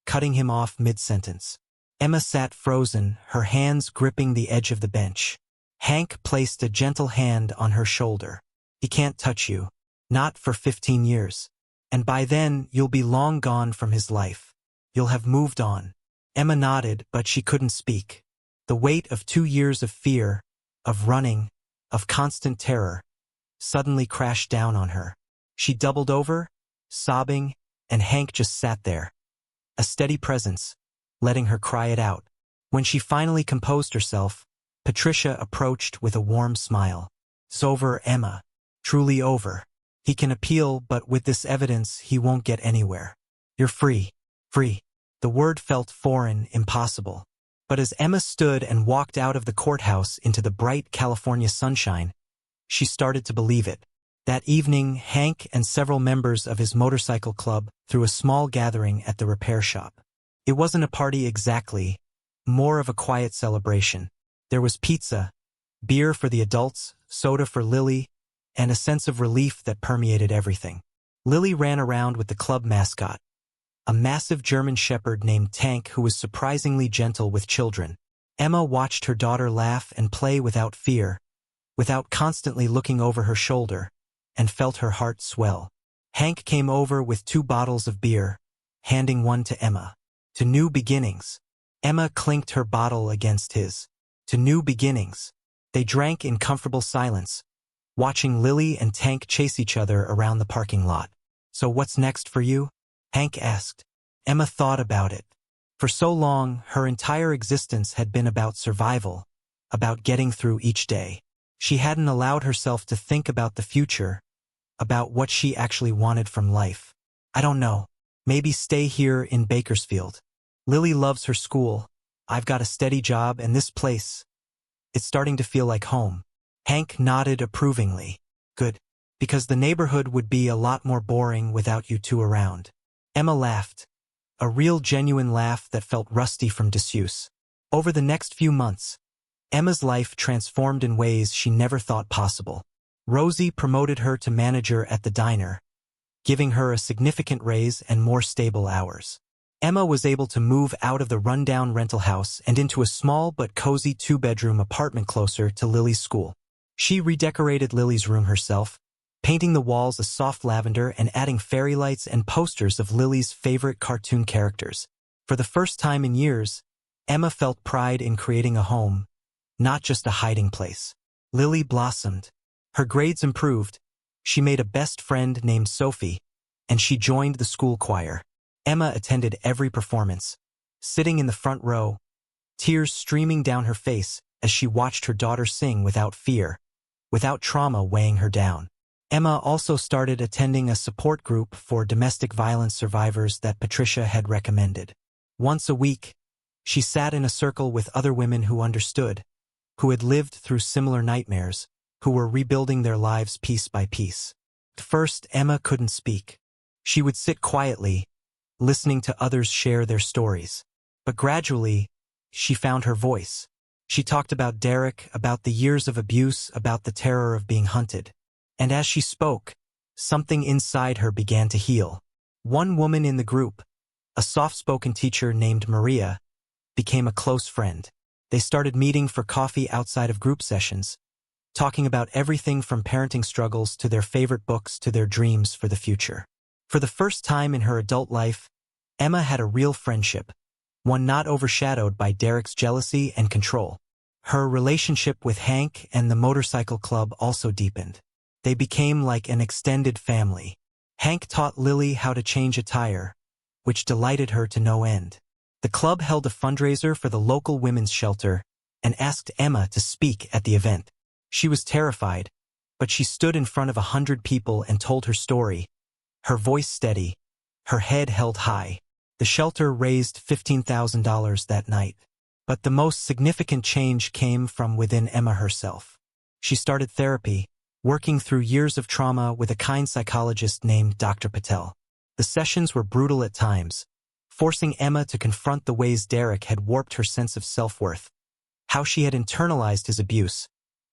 cutting him off mid-sentence. Emma sat frozen, her hands gripping the edge of the bench. Hank placed a gentle hand on her shoulder. He can't touch you. Not for 15 years. And by then, you'll be long gone from his life. You'll have moved on. Emma nodded, but she couldn't speak. The weight of 2 years of fear, of running, of constant terror, suddenly crashed down on her. She doubled over, sobbing, and Hank just sat there, a steady presence, letting her cry it out. When she finally composed herself, Patricia approached with a warm smile. It's over, Emma. Truly over. He can appeal, but with this evidence, he won't get anywhere. You're free. Free. The word felt foreign, impossible. But as Emma stood and walked out of the courthouse into the bright California sunshine, she started to believe it. That evening, Hank and several members of his motorcycle club threw a small gathering at the repair shop. It wasn't a party exactly, more of a quiet celebration. There was pizza, beer for the adults, soda for Lily, and a sense of relief that permeated everything. Lily ran around with the club mascot, a massive German shepherd named Tank who was surprisingly gentle with children. Emma watched her daughter laugh and play without fear, without constantly looking over her shoulder, and felt her heart swell. Hank came over with 2 bottles of beer, handing one to Emma. To new beginnings. Emma clinked her bottle against his. To new beginnings. They drank in comfortable silence, watching Lily and Tank chase each other around the parking lot. So what's next for you? Hank asked. Emma thought about it. For so long, her entire existence had been about survival, about getting through each day. She hadn't allowed herself to think about the future, about what she actually wanted from life. I don't know. Maybe stay here in Bakersfield. Lily loves her school. I've got a steady job and this place. It's starting to feel like home. Hank nodded approvingly. Good. Because the neighborhood would be a lot more boring without you two around. Emma laughed. A real genuine laugh that felt rusty from disuse. Over the next few months, Emma's life transformed in ways she never thought possible. Rosie promoted her to manager at the diner, giving her a significant raise and more stable hours. Emma was able to move out of the rundown rental house and into a small but cozy 2-bedroom apartment closer to Lily's school. She redecorated Lily's room herself, painting the walls a soft lavender and adding fairy lights and posters of Lily's favorite cartoon characters. For the first time in years, Emma felt pride in creating a home, not just a hiding place. Lily blossomed. Her grades improved. She made a best friend named Sophie, and she joined the school choir. Emma attended every performance, sitting in the front row, tears streaming down her face as she watched her daughter sing without fear, without trauma weighing her down. Emma also started attending a support group for domestic violence survivors that Patricia had recommended. Once a week, she sat in a circle with other women who understood, who had lived through similar nightmares, who were rebuilding their lives piece by piece. At first, Emma couldn't speak. She would sit quietly, listening to others share their stories. But gradually, she found her voice. She talked about Derek, about the years of abuse, about the terror of being hunted. And as she spoke, something inside her began to heal. One woman in the group, a soft-spoken teacher named Maria, became a close friend. They started meeting for coffee outside of group sessions, talking about everything from parenting struggles to their favorite books to their dreams for the future. For the first time in her adult life, Emma had a real friendship, one not overshadowed by Derek's jealousy and control. Her relationship with Hank and the motorcycle club also deepened. They became like an extended family. Hank taught Lily how to change a tire, which delighted her to no end. The club held a fundraiser for the local women's shelter and asked Emma to speak at the event. She was terrified, but she stood in front of 100 people and told her story, her voice steady, her head held high. The shelter raised $15,000 that night. But the most significant change came from within Emma herself. She started therapy, working through years of trauma with a kind psychologist named Dr. Patel. The sessions were brutal at times, forcing Emma to confront the ways Derek had warped her sense of self-worth, how she had internalized his abuse,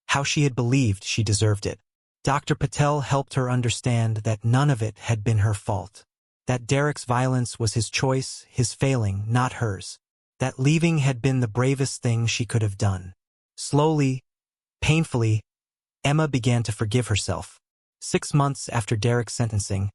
how she had believed she deserved it. Dr. Patel helped her understand that none of it had been her fault, that Derek's violence was his choice, his failing, not hers, that leaving had been the bravest thing she could have done. Slowly, painfully, Emma began to forgive herself. 6 months after Derek's sentencing,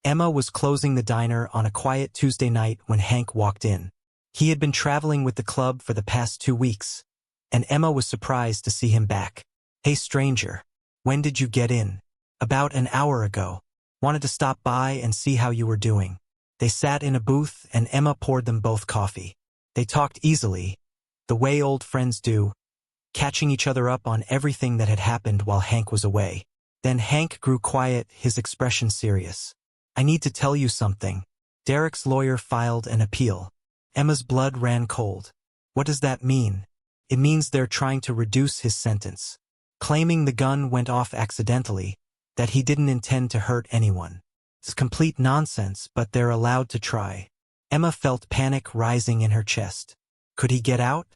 Emma was closing the diner on a quiet Tuesday night when Hank walked in. He had been traveling with the club for the past 2 weeks, and Emma was surprised to see him back. "Hey stranger, when did you get in?" "About an hour ago. Wanted to stop by and see how you were doing." They sat in a booth and Emma poured them both coffee. They talked easily, the way old friends do, catching each other up on everything that had happened while Hank was away. Then Hank grew quiet, his expression serious. "I need to tell you something." Derek's lawyer filed an appeal. Emma's blood ran cold. "What does that mean?" "It means they're trying to reduce his sentence. Claiming the gun went off accidentally, that he didn't intend to hurt anyone. It's complete nonsense, but they're allowed to try." Emma felt panic rising in her chest. Could he get out?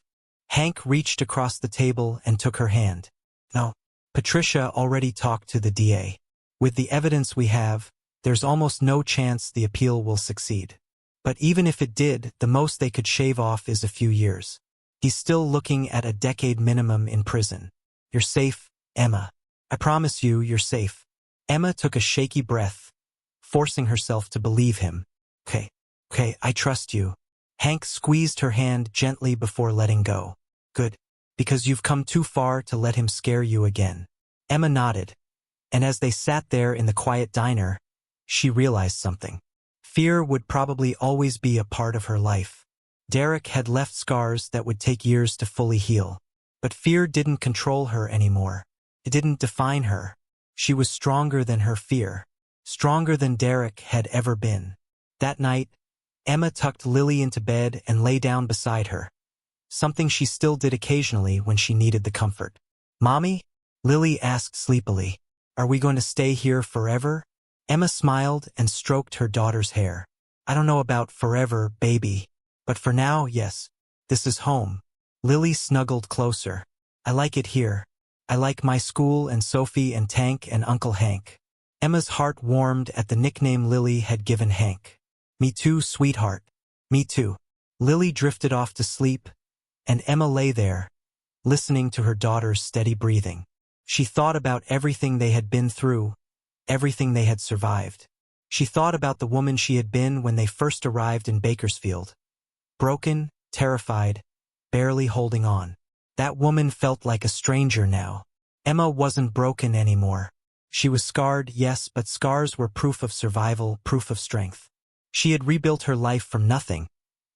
Hank reached across the table and took her hand. "No. Patricia already talked to the DA. With the evidence we have, there's almost no chance the appeal will succeed. But even if it did, the most they could shave off is a few years. He's still looking at a decade minimum in prison. You're safe, Emma. I promise you, you're safe." Emma took a shaky breath, forcing herself to believe him. Okay, I trust you." Hank squeezed her hand gently before letting go. "Good, because you've come too far to let him scare you again." Emma nodded, and as they sat there in the quiet diner, she realized something. Fear would probably always be a part of her life. Derek had left scars that would take years to fully heal. But fear didn't control her anymore. It didn't define her. She was stronger than her fear, stronger than Derek had ever been. That night, Emma tucked Lily into bed and lay down beside her, something she still did occasionally when she needed the comfort. "Mommy?" Lily asked sleepily. "Are we going to stay here forever?" Emma smiled and stroked her daughter's hair. "I don't know about forever, baby. But for now, yes. This is home." Lily snuggled closer. "I like it here. I like my school and Sophie and Tank and Uncle Hank." Emma's heart warmed at the nickname Lily had given Hank. "Me too, sweetheart. Me too." Lily drifted off to sleep, and Emma lay there, listening to her daughter's steady breathing. She thought about everything they had been through, everything they had survived. She thought about the woman she had been when they first arrived in Bakersfield. Broken, terrified, barely holding on. That woman felt like a stranger now. Emma wasn't broken anymore. She was scarred, yes, but scars were proof of survival, proof of strength. She had rebuilt her life from nothing,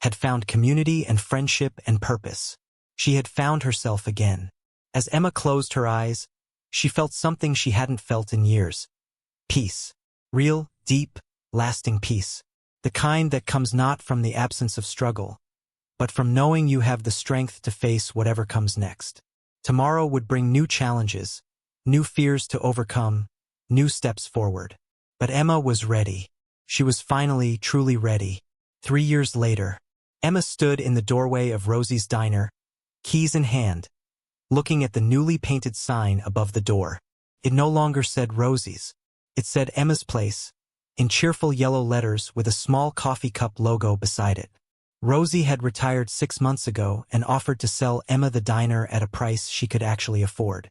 had found community and friendship and purpose. She had found herself again. As Emma closed her eyes, she felt something she hadn't felt in years. Peace. Real, deep, lasting peace. The kind that comes not from the absence of struggle, but from knowing you have the strength to face whatever comes next. Tomorrow would bring new challenges, new fears to overcome, new steps forward. But Emma was ready. She was finally, truly ready. 3 years later, Emma stood in the doorway of Rosie's diner, keys in hand, looking at the newly painted sign above the door. It no longer said Rosie's. It said Emma's Place, in cheerful yellow letters with a small coffee cup logo beside it. Rosie had retired 6 months ago and offered to sell Emma the diner at a price she could actually afford.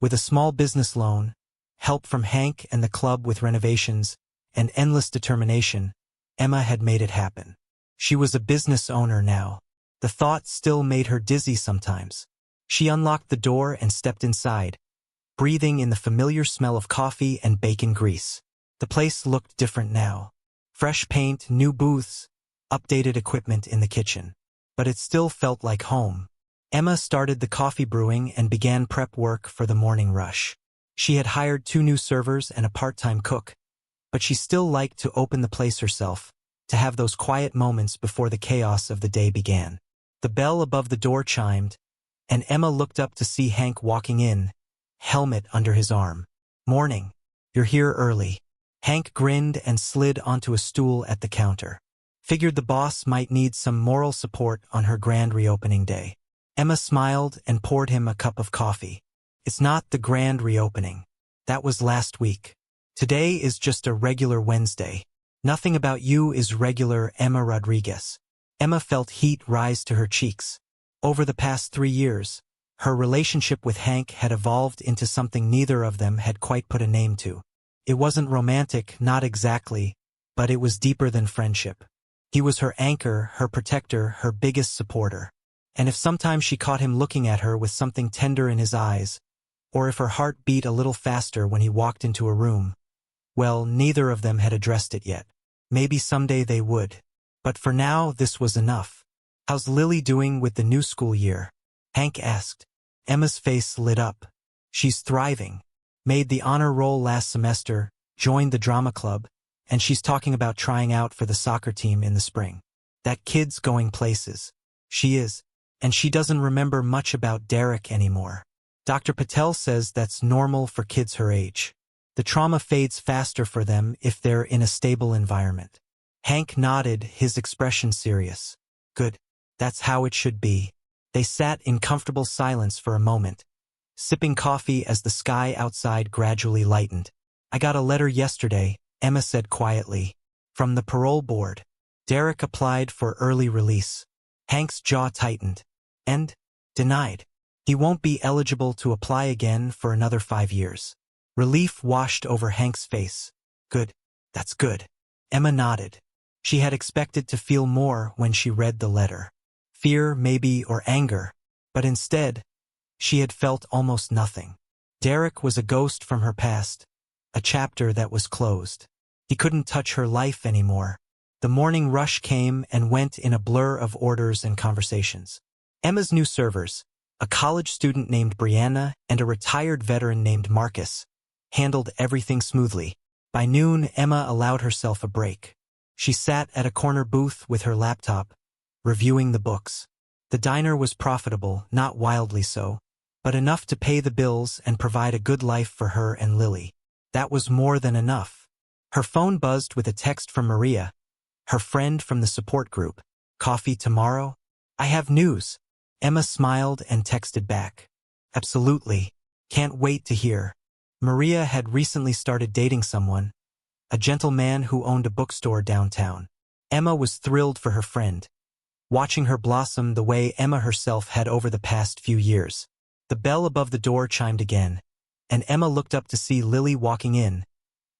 With a small business loan, help from Hank and the club with renovations, and endless determination, Emma had made it happen. She was a business owner now. The thought still made her dizzy sometimes. She unlocked the door and stepped inside, breathing in the familiar smell of coffee and bacon grease. The place looked different now. Fresh paint, new booths, updated equipment in the kitchen. But it still felt like home. Emma started the coffee brewing and began prep work for the morning rush. She had hired 2 new servers and a part-time cook, but she still liked to open the place herself, to have those quiet moments before the chaos of the day began. The bell above the door chimed, and Emma looked up to see Hank walking in, helmet under his arm. "Morning. You're here early." Hank grinned and slid onto a stool at the counter. Figured the boss might need some moral support on her grand reopening day. Emma smiled and poured him a cup of coffee. "It's not the grand reopening. That was last week. Today is just a regular Wednesday. Nothing about you is regular, Emma Rodriguez." Emma felt heat rise to her cheeks. Over the past 3 years, her relationship with Hank had evolved into something neither of them had quite put a name to. It wasn't romantic, not exactly, but it was deeper than friendship. He was her anchor, her protector, her biggest supporter. And if sometimes she caught him looking at her with something tender in his eyes, or if her heart beat a little faster when he walked into a room, well, neither of them had addressed it yet. Maybe someday they would. But for now, this was enough. "How's Lily doing with the new school year?" Hank asked. Emma's face lit up. "She's thriving. Made the honor roll last semester, joined the drama club, and she's talking about trying out for the soccer team in the spring. That kid's going places." "She is. And she doesn't remember much about Derek anymore. Dr. Patel says that's normal for kids her age. The trauma fades faster for them if they're in a stable environment." Hank nodded, his expression serious. "Good. That's how it should be." They sat in comfortable silence for a moment, sipping coffee as the sky outside gradually lightened. "I got a letter yesterday," Emma said quietly, "from the parole board. Derek applied for early release." Hank's jaw tightened. "And? Denied. He won't be eligible to apply again for another 5 years." Relief washed over Hank's face. "Good. That's good." Emma nodded. She had expected to feel more when she read the letter. Fear, maybe, or anger. But instead, she had felt almost nothing. Derek was a ghost from her past, a chapter that was closed. He couldn't touch her life anymore. The morning rush came and went in a blur of orders and conversations. Emma's new servers, a college student named Brianna and a retired veteran named Marcus, handled everything smoothly. By noon, Emma allowed herself a break. She sat at a corner booth with her laptop, reviewing the books. The diner was profitable, not wildly so, but enough to pay the bills and provide a good life for her and Lily. That was more than enough. Her phone buzzed with a text from Maria, her friend from the support group. "Coffee tomorrow? I have news." Emma smiled and texted back. "Absolutely. Can't wait to hear." Maria had recently started dating someone, a gentleman who owned a bookstore downtown. Emma was thrilled for her friend, watching her blossom the way Emma herself had over the past few years. The bell above the door chimed again, and Emma looked up to see Lily walking in,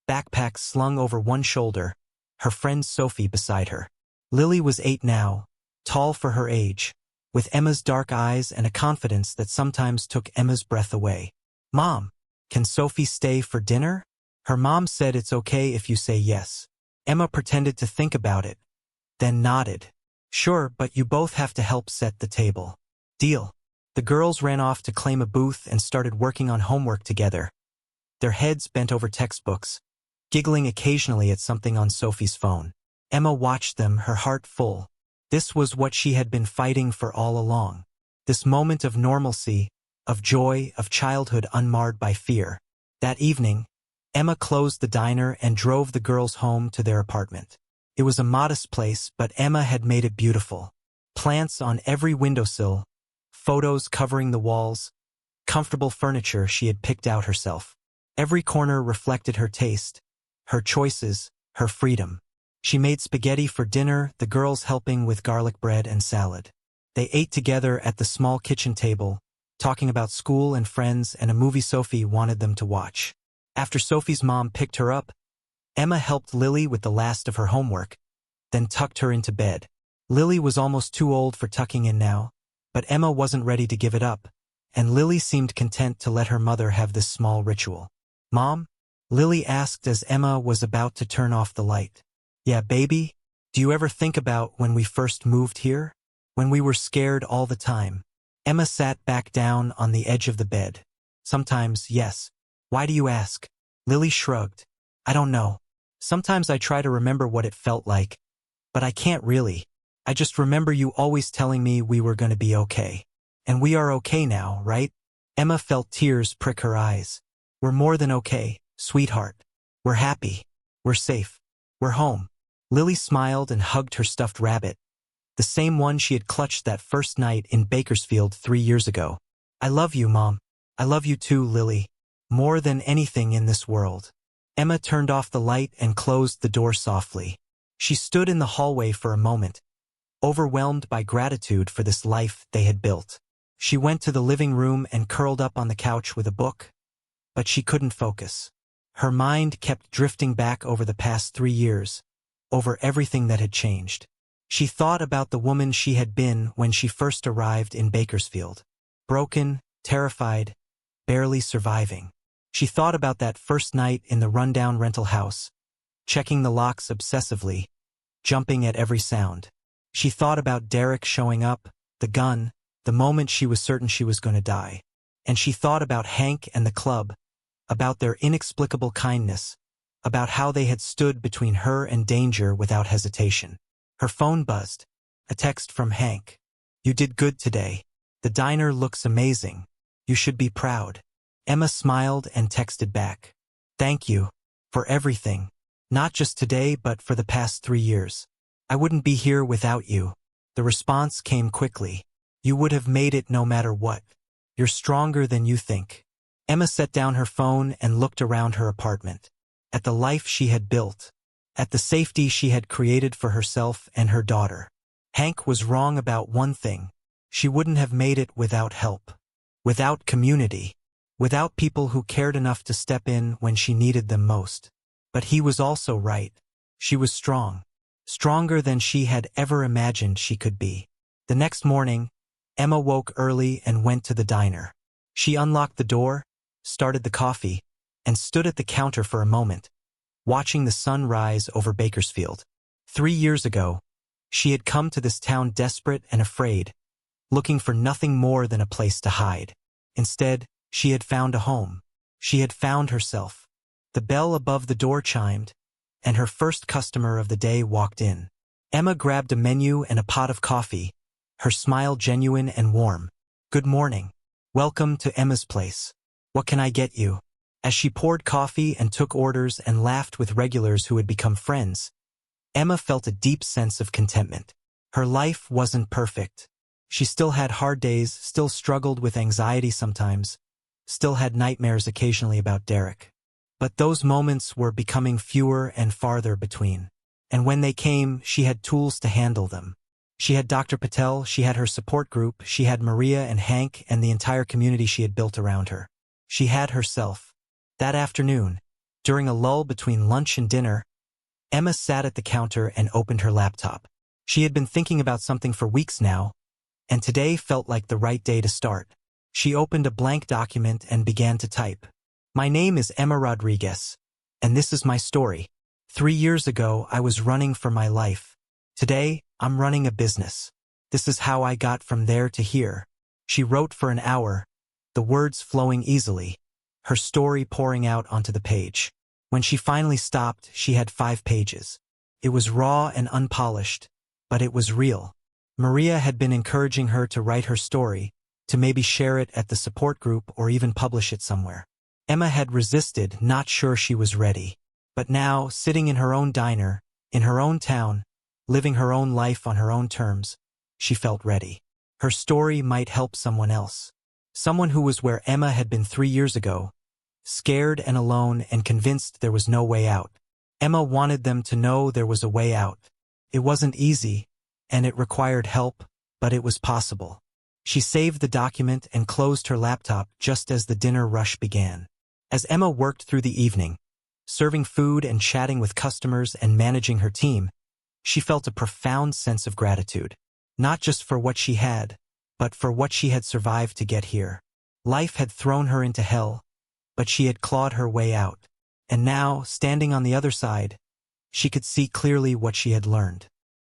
backpack slung over one shoulder, her friend Sophie beside her. Lily was 8 now, tall for her age, with Emma's dark eyes and a confidence that sometimes took Emma's breath away. "Mom, can Sophie stay for dinner?" Her mom said it's okay if you say yes. Emma pretended to think about it, then nodded. "Sure, but you both have to help set the table." "Deal." The girls ran off to claim a booth and started working on homework together, their heads bent over textbooks, giggling occasionally at something on Sophie's phone. Emma watched them, her heart full. This was what she had been fighting for all along. This moment of normalcy, of joy, of childhood unmarred by fear. That evening, Emma closed the diner and drove the girls home to their apartment. It was a modest place, but Emma had made it beautiful. Plants on every windowsill, photos covering the walls, comfortable furniture she had picked out herself. Every corner reflected her taste, her choices, her freedom. She made spaghetti for dinner, the girls helping with garlic bread and salad. They ate together at the small kitchen table, talking about school and friends and a movie Sophie wanted them to watch. After Sophie's mom picked her up, Emma helped Lily with the last of her homework, then tucked her into bed. Lily was almost too old for tucking in now, but Emma wasn't ready to give it up, and Lily seemed content to let her mother have this small ritual. "Mom?" Lily asked as Emma was about to turn off the light. "Yeah, baby? Do you ever think about when we first moved here? When we were scared all the time?" Emma sat back down on the edge of the bed. "Sometimes, yes. Why do you ask?" Lily shrugged. "I don't know. Sometimes I try to remember what it felt like, but I can't really. I just remember you always telling me we were going to be okay. And we are okay now, right?" Emma felt tears prick her eyes. "We're more than okay, sweetheart. We're happy. We're safe. We're home." Lily smiled and hugged her stuffed rabbit, the same one she had clutched that first night in Bakersfield 3 years ago. "I love you, Mom. I love you too, Lily. More than anything in this world." Emma turned off the light and closed the door softly. She stood in the hallway for a moment, overwhelmed by gratitude for this life they had built. She went to the living room and curled up on the couch with a book, but she couldn't focus. Her mind kept drifting back over the past 3 years, over everything that had changed. She thought about the woman she had been when she first arrived in Bakersfield. Broken, terrified, barely surviving. She thought about that first night in the rundown rental house, checking the locks obsessively, jumping at every sound. She thought about Derek showing up, the gun, the moment she was certain she was going to die. And she thought about Hank and the club, about their inexplicable kindness, about how they had stood between her and danger without hesitation. Her phone buzzed. A text from Hank. "You did good today. The diner looks amazing. You should be proud." Emma smiled and texted back. "Thank you. For everything. Not just today but for the past 3 years. I wouldn't be here without you." The response came quickly. "You would have made it no matter what. You're stronger than you think." Emma set down her phone and looked around her apartment. At the life she had built. At the safety she had created for herself and her daughter. Hank was wrong about one thing. She wouldn't have made it without help. Without community. Without people who cared enough to step in when she needed them most. But he was also right. She was strong. Stronger than she had ever imagined she could be. The next morning, Emma woke early and went to the diner. She unlocked the door, started the coffee, and stood at the counter for a moment, watching the sun rise over Bakersfield. 3 years ago, she had come to this town desperate and afraid, looking for nothing more than a place to hide. Instead, she had found a home. She had found herself. The bell above the door chimed, and her first customer of the day walked in. Emma grabbed a menu and a pot of coffee, her smile genuine and warm. "Good morning. Welcome to Emma's place. What can I get you?" As she poured coffee and took orders and laughed with regulars who had become friends, Emma felt a deep sense of contentment. Her life wasn't perfect. She still had hard days, still struggled with anxiety sometimes, still had nightmares occasionally about Derek. But those moments were becoming fewer and farther between. And when they came, she had tools to handle them. She had Dr. Patel, she had her support group, she had Maria and Hank and the entire community she had built around her. She had herself. That afternoon, during a lull between lunch and dinner, Emma sat at the counter and opened her laptop. She had been thinking about something for weeks now, and today felt like the right day to start. She opened a blank document and began to type. "My name is Emma Rodriguez, and this is my story. 3 years ago, I was running for my life. Today, I'm running a business. This is how I got from there to here." She wrote for an hour, the words flowing easily, her story pouring out onto the page. When she finally stopped, she had 5 pages. It was raw and unpolished, but it was real. Maria had been encouraging her to write her story, to maybe share it at the support group or even publish it somewhere. Emma had resisted, not sure she was ready. But now, sitting in her own diner, in her own town, living her own life on her own terms, she felt ready. Her story might help someone else. Someone who was where Emma had been 3 years ago, scared and alone and convinced there was no way out. Emma wanted them to know there was a way out. It wasn't easy, and it required help, but it was possible. She saved the document and closed her laptop just as the dinner rush began. As Emma worked through the evening, serving food and chatting with customers and managing her team, She felt a profound sense of gratitude, not just for what she had, but for what she had survived to get here. Life had thrown her into hell, but she had clawed her way out. And now, standing on the other side, she could see clearly what she had learned.